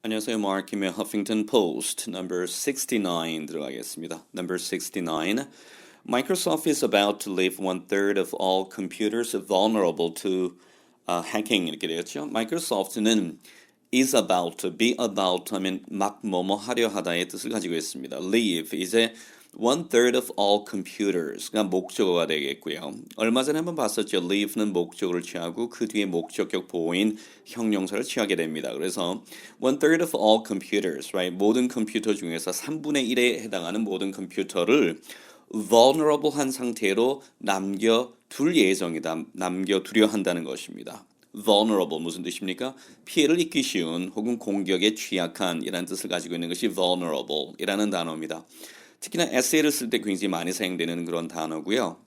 안녕하세요. 말킴의 Huffington Post number 69 들어가겠습니다. Number 69. Microsoft is about to leave one-third of all computers vulnerable to hacking 이렇게 되었죠. 마이크로소프트는 is about to, be about 하면 막 뭐뭐 하려 하다의 뜻을 가지고 있습니다. leave 이제 one-third of all computers가 목적어가 되겠고요. 얼마 전에 한번 봤었죠. leave는 목적어를 취하고 그 뒤에 목적격 보호인 형용사를 취하게 됩니다. 그래서 one-third of all computers, right? 모든 컴퓨터 중에서 3분의 1에 해당하는 모든 컴퓨터를 vulnerable한 상태로 남겨둘 예정이다. 남겨두려 한다는 것입니다. vulnerable 무슨 뜻입니까? 피해를 입기 쉬운 혹은 공격에 취약한 이라는 뜻을 가지고 있는 것이 vulnerable 이라는 단어입니다. 특히나 에세이를 쓸 때 굉장히 많이 사용되는 그런 단어고요.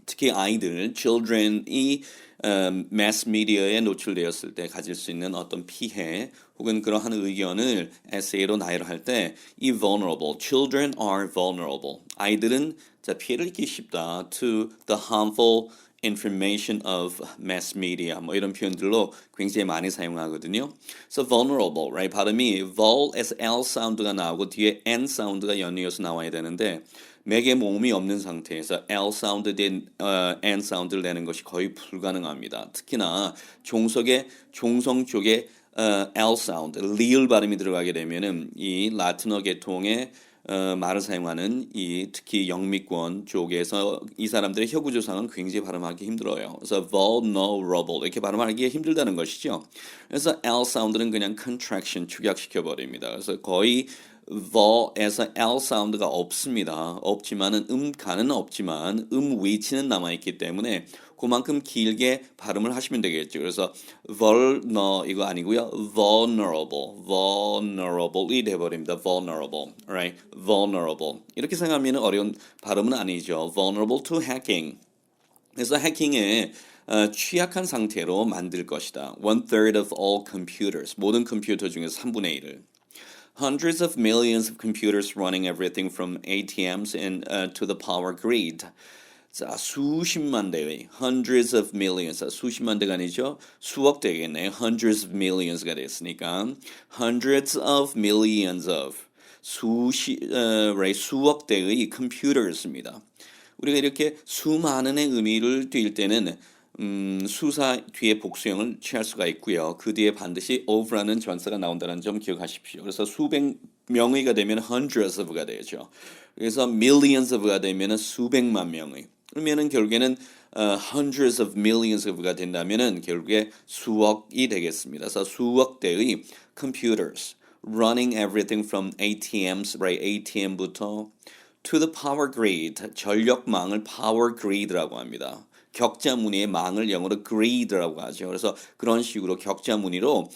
특히 아이들, children이 mass media에 노출되었을 때 가질 수 있는 어떤 피해 혹은 그러한 의견을 에세이로 나열할 때 이 vulnerable, children are vulnerable. 아이들은 피해를 입기 쉽다 to the harmful information of mass media 뭐 이런 표현들로 굉장히 많이 사용하거든요. So vulnerable, right? 발음이 vul에서 L 사운드가 나오고 뒤에 N 사운드가 연이어서 나와야 되는데 맥에 모음이 없는 상태에서 L 사운드 된 N 사운드를 내는 것이 거의 불가능합니다. 특히나 종성 쪽에 L 사운드, 리을 발음이 들어가게 되면은 이 라틴어 계통의 말을 사용하는 이 특히 영미권 쪽에서 이 사람들의 혀구 조상은 굉장히 발음하기 힘들어요. 그래서 vulnerable 이렇게 발음하기가 힘들다는 것이죠. 그래서 L 사운드는 그냥 contraction 축약시켜 버립니다. 그래서 거의 vul에서 L 사운드가 없습니다. 없지만은 음간은 없지만 위치는 남아 있기 때문에 그만큼 길게 발음을 하시면 되겠죠. 그래서 이거 아니고요. vulnerable이 돼버립니다. right? vulnerable. 이렇게 생각하면 어려운 발음은 아니죠. vulnerable to hacking. 그래서 해킹에 취약한 상태로 만들 것이다. One-third of all computers. 모든 컴퓨터 중에서 3분의 1을. Hundreds of millions of computers running everything from ATMs to the power grid. 자, 수십만 대의 hundreds of millions, 수십만 대가 아니죠? 수억 대겠네요. hundreds of millions가 됐으니까 hundreds of millions of 수억 대의 computers입니다. 우리가 이렇게 수많은의 의미를 띌 때는 수사 뒤에 복수형을 취할 수가 있고요. 그 뒤에 반드시 of라는 전사가 나온다는 점 기억하십시오. 그래서 수백 명의가 되면 hundreds of가 되죠. 그래서 millions of가 되면 수백만 명의. 그러면은 결국에는 hundreds of millions of가 된다면은 결국에 수억이 되겠습니다. 그래서 수억 대의 computers running everything from ATMs, right? ATM부터 to the power grid, 전력망을 power grid라고 합니다. 격자 무늬의 망을 영어로 grid라고 하죠. 그래서 그런 식으로 격자 무늬로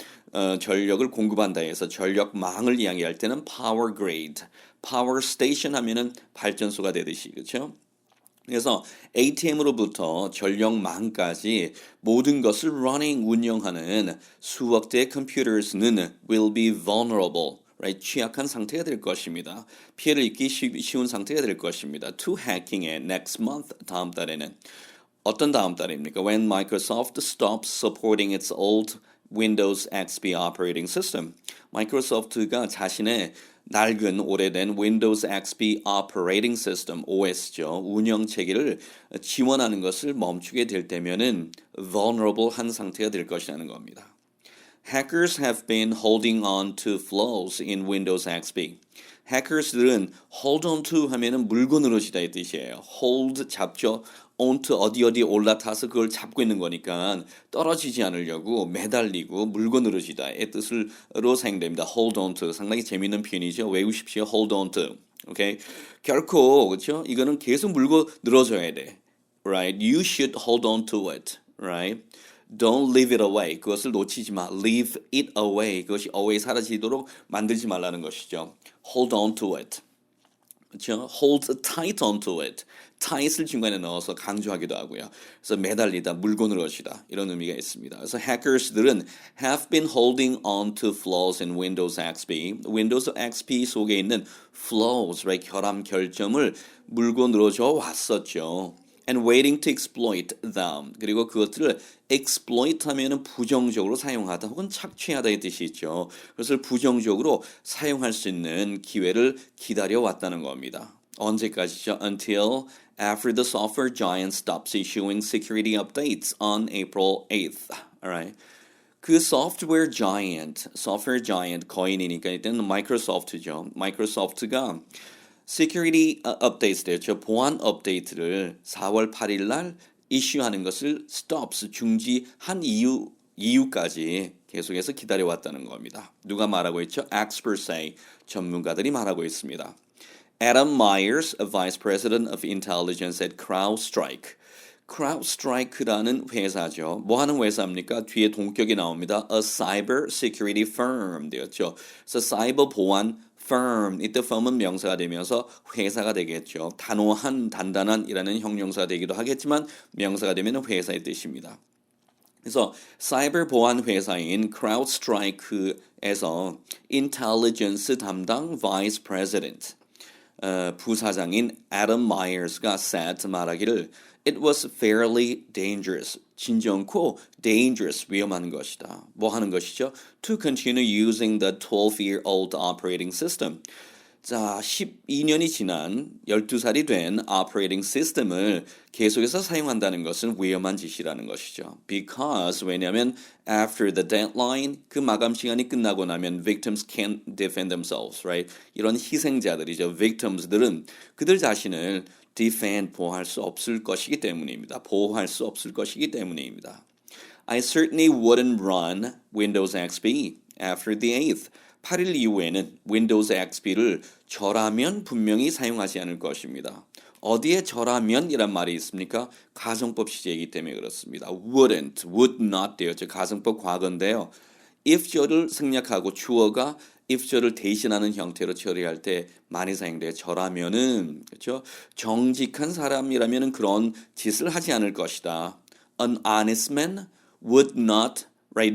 전력을 공급한다 해서 전력망을 이야기할 때는 power grid, power station 하면은 발전소가 되듯이 그렇죠? 그래서 ATM으로부터 전력망까지 모든 것을 running 운영하는 수억 대의 computers는 will be vulnerable. Right? 취약한 상태가 될 것입니다. 피해를 입기 쉬운 상태가 될 것입니다. To hacking의 next month 다음 달에는 어떤 다음 달입니까? When Microsoft stops supporting its old Windows XP operating system. 마이크로소프트가 자신의 낡은 오래된 Windows XP operating system OS죠. 운영 체계를 지원하는 것을 멈추게 될 때면은 vulnerable 한 상태가 될 것이라는 겁니다. Hackers have been holding on to flaws in Windows XP. hackers들은 hold on to 하면은 물고 늘어지다 이 뜻이에요. hold 잡죠. on to 어디 올라타서 그걸 잡고 있는 거니까 떨어지지 않으려고 매달리고 물고 늘어지다의 뜻으로 사용됩니다. hold on to 상당히 재미있는 표현이죠. 외우십시오. hold on to. 오케이. 결코 그렇죠? 이거는 계속 물고 늘어져야 돼. Right? You should hold on to it. Right? Don't leave it away. 그것을 놓치지 마. Leave it away. 그것이 away 사라지도록 만들지 말라는 것이죠. Hold on to it. 그렇죠? Hold tight onto it. tight을 중간에 넣어서 강조하기도 하고요. 그래서 매달리다, 물고 늘어지다 이런 의미가 있습니다. 그래서 hackers들은 have been holding on to flaws in Windows XP. Windows XP 속에 있는 flaws, right? 결함, 결점을 물고 늘어져 왔었죠. and waiting to exploit them. 그리고 그것들을 exploit 하면은 부정적으로 사용하다 혹은 착취하다의 뜻이 있죠. 그것을 부정적으로 사용할 수 있는 기회를 기다려왔다는 겁니다. 언제까지죠? Until after the software giant stops issuing security updates on April 8th. Alright. 그 software giant 거인이니까 이때는 마이크로소프트죠. 마이크로소프트가 security updates 됐죠. 보안 업데이트를 4월 8일 날 이슈하는 것을 stops 중지한 이유까지 계속해서 기다려왔다는 겁니다. 누가 말하고 있죠? Experts say 전문가들이 말하고 있습니다. Adam Myers, a vice president of intelligence at CrowdStrike. CrowdStrike라는 회사죠. 뭐 하는 회사입니까? 뒤에 동격이 나옵니다. A cyber security firm 되었죠. 그래서 사이버 보안 firm, 이때 firm은 명사가 되면서 회사가 되겠죠. 단호한, 단단한이라는 형용사가 되기도 하겠지만 명사가 되면 회사의 뜻입니다. 그래서 사이버 보안 회사인 CrowdStrike에서 intelligence 담당 vice president 부사장인 Adam Myers가 said 말하기를 It was fairly dangerous. 진정코 dangerous, 위험한 것이다. 뭐 하는 것이죠? To continue using the 12-year-old operating system. 자, 12년이 지난 12살이 된 operating system을 계속해서 사용한다는 것은 위험한 짓이라는 것이죠. Because, 왜냐하면 after the deadline, 그 마감 시간이 끝나고 나면 victims can't defend themselves, right? 이런 희생자들이죠. victims들은 그들 자신을 defend, 보호할 수 없을 것이기 때문입니다. 보호할 수 없을 것이기 때문입니다. I certainly wouldn't run Windows XP after the 8th. 8일 이후에는 Windows XP를 저라면 분명히 사용하지 않을 것입니다. 어디에 저라면이란 말이 있습니까? 가정법 시제이기 때문에 그렇습니다. wouldn't, would not 되었죠. 가정법 과거인데요. if절을 생략하고 주어가 if절을 대신하는 형태로 처리할 때 많이 사용돼요. 저라면은 그렇죠? 정직한 사람이라면은 그런 짓을 하지 않을 것이다. An honest man would not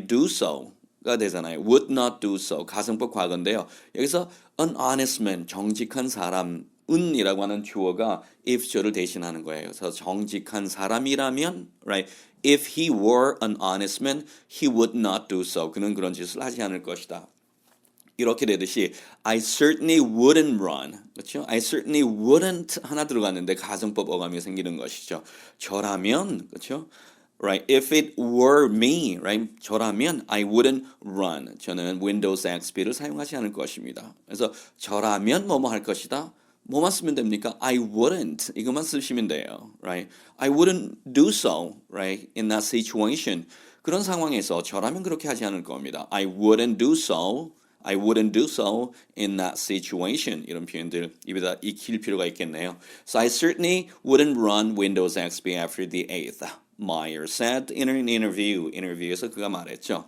do so. 가 되잖아요. would not do so. 가정법 과거인데요. 여기서 an honest man, 정직한 사람은이라고 하는 주어가 if절을 대신하는 거예요. 그래서 정직한 사람이라면, right? If he were an honest man, he would not do so. 그는 그런 짓을 하지 않을 것이다. 이렇게 되듯이 I certainly wouldn't run. 그렇죠? I certainly wouldn't 하나 들어갔는데 가정법 어감이 생기는 것이죠. 저라면, 그렇죠? Right, if it were me, right, 저라면 I wouldn't run. 저는 Windows XP를 사용하지 않을 것입니다. 그래서 저라면 뭐뭐 할 것이다. 뭐만 쓰면 됩니까? I wouldn't. 이것만 쓰시면 돼요. Right, I wouldn't do so. Right, in that situation. 그런 상황에서 저라면 그렇게 하지 않을 겁니다. I wouldn't do so. I wouldn't do so in that situation. 이런 표현들 입에다 익힐 필요가 있겠네요. So I certainly wouldn't run Windows XP after the 8th. Myers said in an interview. 인터뷰에서 그가 말했죠.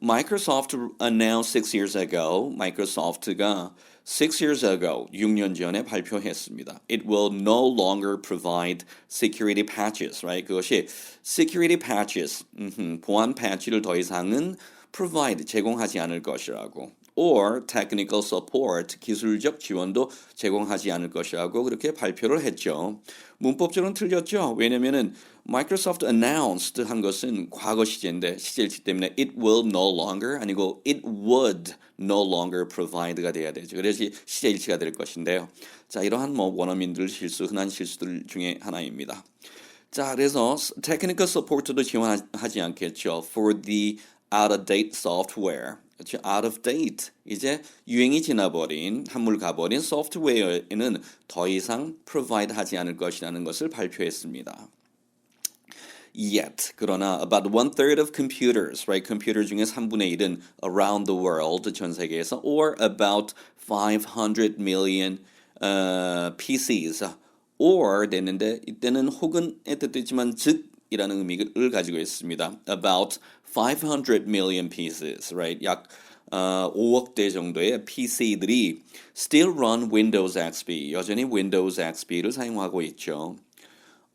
Microsoft announced 6 years ago. 마이크로소프트가 6 years ago, 6년 전에 발표했습니다. It will no longer provide security patches, right? 그것이 security patches, 보안 패치를 더 이상은 provide, 제공하지 않을 것이라고. or technical support, 기술적 지원도 제공하지 않을 것이라고 그렇게 발표를 했죠. 문법적으로는 틀렸죠. 왜냐면은 Microsoft announced 한 것은 과거 시제인데 시제일치 때문에 it will no longer 아니고 it would no longer provide가 돼야 되죠. 그래서 시제일치가 될 것인데요. 자, 이러한 원어민들 흔한 실수들 중에 하나입니다. 자, 그래서 technical support도 지원하지 않겠죠. for the out-of-date software. 그렇죠? out of date. 이제 유행이 지나버린, 한물 가버린 소프트웨어에는 더 이상 provide 하지 않을 것이라는 것을 발표했습니다. Yet, 그러나 about 1/3 of computers, right? 컴퓨터 중에 3분의 1은 around the world, 전 세계에서, or about 500 million PCs, or 됐는데 이때는 혹은의 뜻도 있지만 즉이라는 의미를 가지고 있습니다. About 500 million pieces, right? 약 5억 대 정도의 PC들이 still run Windows XP, 여전히 Windows XP를 사용하고 있죠.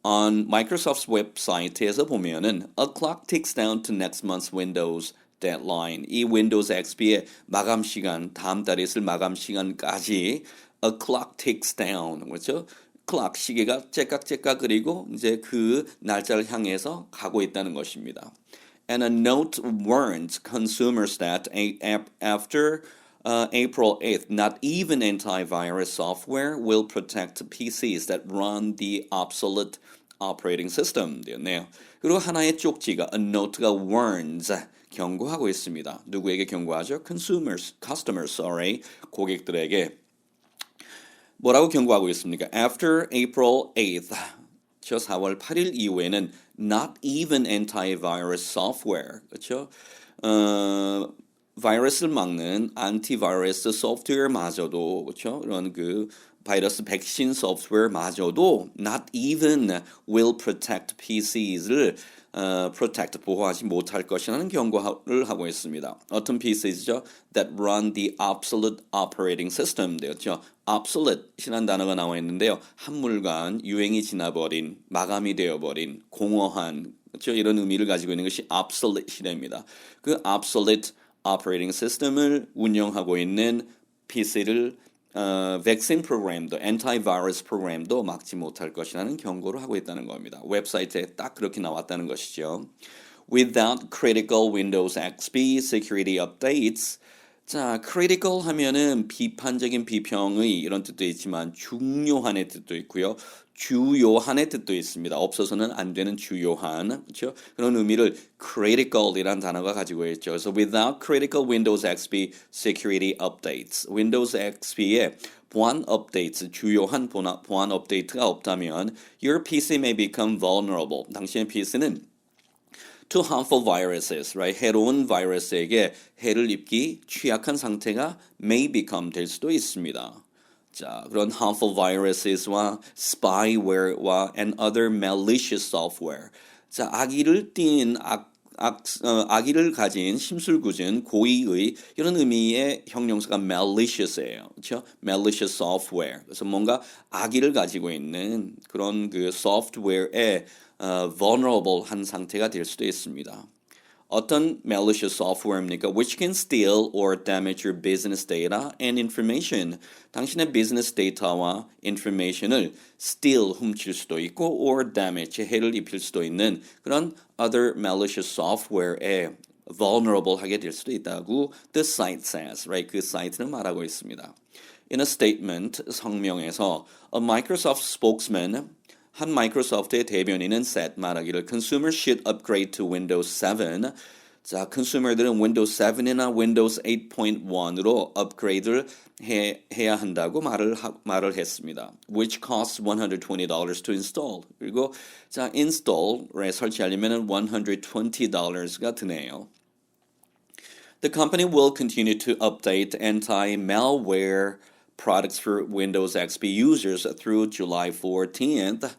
On Microsoft's 웹사이트에서 보면은 a clock ticks down to next month's Windows deadline. 이 Windows XP의 마감 시간, 다음 달에 있을 마감 시간까지 a clock ticks down. 그렇죠? clock 시계가 째깍째깍거리고 이제 그 날짜를 향해서 가고 있다는 것입니다. And a note warned consumers that after April 8th, not even antivirus software will protect PCs that run the obsolete operating system 되었네요. 그리고 하나의 쪽지가 a note가 warns 경고하고 있습니다. 누구에게 경고하죠? customers, sorry, 고객들에게 뭐라고 경고하고 있습니까? After April 8th, 저 4월 8일 이후에는 not even antivirus software, 그렇죠? 바이러스를 막는 안티바이러스 소프트웨어마저도 그렇죠? 이런 그 바이러스 백신 소프트웨어마저도 not even will protect PCs를 protect 보호하지 못할 것이라는 경고를 하고 있습니다. 어떤 PCs죠? That run the obsolete operating system 되었죠. obsolete이라는 단어가 나와 있는데요. 한물간 유행이 지나버린 마감이 되어버린 공허한 그렇죠? 이런 의미를 가지고 있는 것이 obsolete이랍니다. 그 obsolete operating system을 운영하고 있는 PC를 백신 프로그램도 antivirus 프로그램도 막지 못할 것이라는 경고를 하고 있다는 겁니다. 웹사이트에 딱 그렇게 나왔다는 것이죠. Without critical Windows XP security updates. 자, critical 하면은 비판적인 비평의 이런 뜻도 있지만 중요한의 뜻도 있고요. 주요한의 뜻도 있습니다. 없어서는 안 되는 주요한, 그렇죠? 그런 의미를 critical이라는 단어가 가지고 있죠. 그래서 without critical Windows XP security updates, Windows XP에 보안 업데이트, 주요한 보안 업데이트가 없다면 your PC may become vulnerable. 당신의 PC는 to harmful viruses, right? 해로운 바이러스에게 해를 입기 취약한 상태가 may become 될 수도 있습니다. 자, 그런 harmful viruses와 spyware와 and other malicious software. 자, 악의를 가진 심술궂은 고의의 이런 의미의 형용사가 malicious예요. 그렇죠? malicious software. 그래서 뭔가 악의를 가지고 있는 그런 그 software에 vulnerable 한 상태가 될 수도 있습니다. 어떤 malicious software입니까? Which can steal or damage your business data and information. 당신의 비즈니스 데이터와 information을 steal, 훔칠 수도 있고 or damage, 해를 입힐 수도 있는 그런 other malicious software에 vulnerable 하게 될 수도 있다고 the site says, right? 그 사이트는 말하고 있습니다. In a statement, 성명에서 a Microsoft spokesman 한 마이크로소프트의 대변인은 said 말하기를 consumers should upgrade to Windows 7. 자, consumer들은 Windows 7이나 Windows 8.1으로 업그레이드를 해야 한다고 말을 했습니다. Which costs $120 to install. 그리고 자, install에 설치하려면 $120가 드네요. The company will continue to update anti-malware products for Windows XP users through July 14th.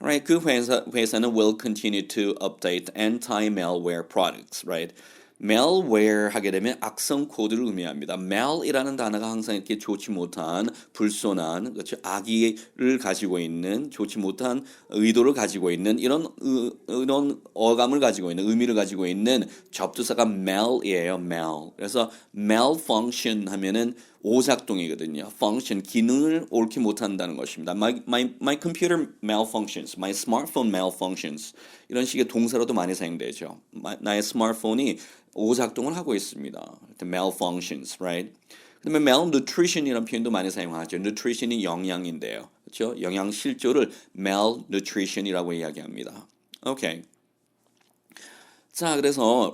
Right, 그 회사는 will continue to update anti-malware products, right? malware 하게 되면 악성 코드를 의미합니다. mal이라는 단어가 항상 이렇게 좋지 못한, 불손한, 그렇죠? 악의를 가지고 있는, 좋지 못한 의도를 가지고 있는 이런 어감을 가지고 있는, 의미를 가지고 있는 접두사가 mal이에요, mal. 그래서 malfunction 하면은 오작동이거든요. function, 기능을 옳게 못한다는 것입니다. My computer malfunctions, my smartphone malfunctions 이런 식의 동사로도 많이 사용되죠. 나의 스마트폰이 오작동을 하고 있습니다. malfunctions, right? 그다음에 malnutrition이라는 표현도 많이 사용하죠. nutrition이 영양인데요. 그렇죠? 영양 실조를 malnutrition이라고 이야기합니다. 오케이. 자, 그래서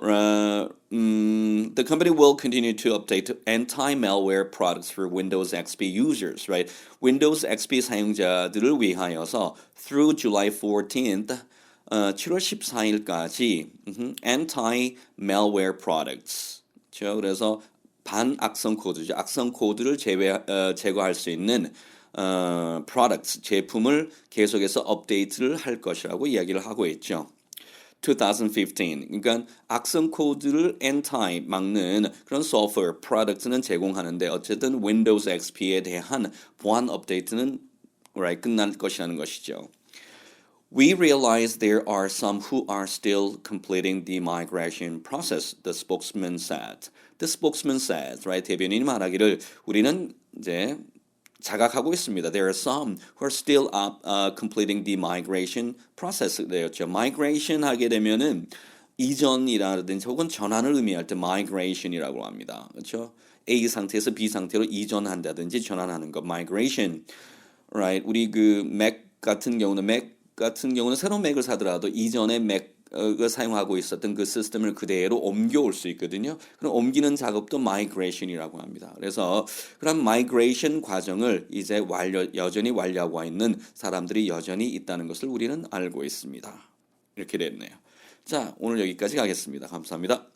the company will continue to update anti-malware products for Windows XP users, right? Windows XP 사용자들을 위하여서 through July 14th, 7월 14일까지 anti-malware products, 그렇죠? 그래서 반악성 코드죠. 악성 코드를 제거할 수 있는 products, 제품을 계속해서 업데이트를 할 것이라고 이야기를 하고 있죠. 2015. 그러니까 악성 코드를 anti 막는 그런 소프트웨어 프로덕트는 제공하는데 어쨌든 Windows XP에 대한 보안 업데이트는 끝날 것이라는 것이죠. We realize there are some who are still completing the migration process, the spokesman said. The spokesman said, right? 대변인이 말하기를 우리는 이제 자각하고 있습니다. There are some who are still completing the migration process 되었죠. migration 하게 되면은 이전이라든지 혹은 전환을 의미할 때 migration이라고 합니다. 그렇죠? A 상태에서 B 상태로 이전한다든지 전환하는 것 migration. Right? 우리 그 맥 같은 경우는 새로운 맥을 사더라도 이전에 맥을 사용하고 있었던 그 시스템을 그대로 옮겨올 수 있거든요. 그럼 옮기는 작업도 migration이라고 합니다. 그래서 그런 migration 과정을 이제 여전히 완료하고 있는 사람들이 여전히 있다는 것을 우리는 알고 있습니다. 이렇게 됐네요. 자, 오늘 여기까지 가겠습니다. 감사합니다.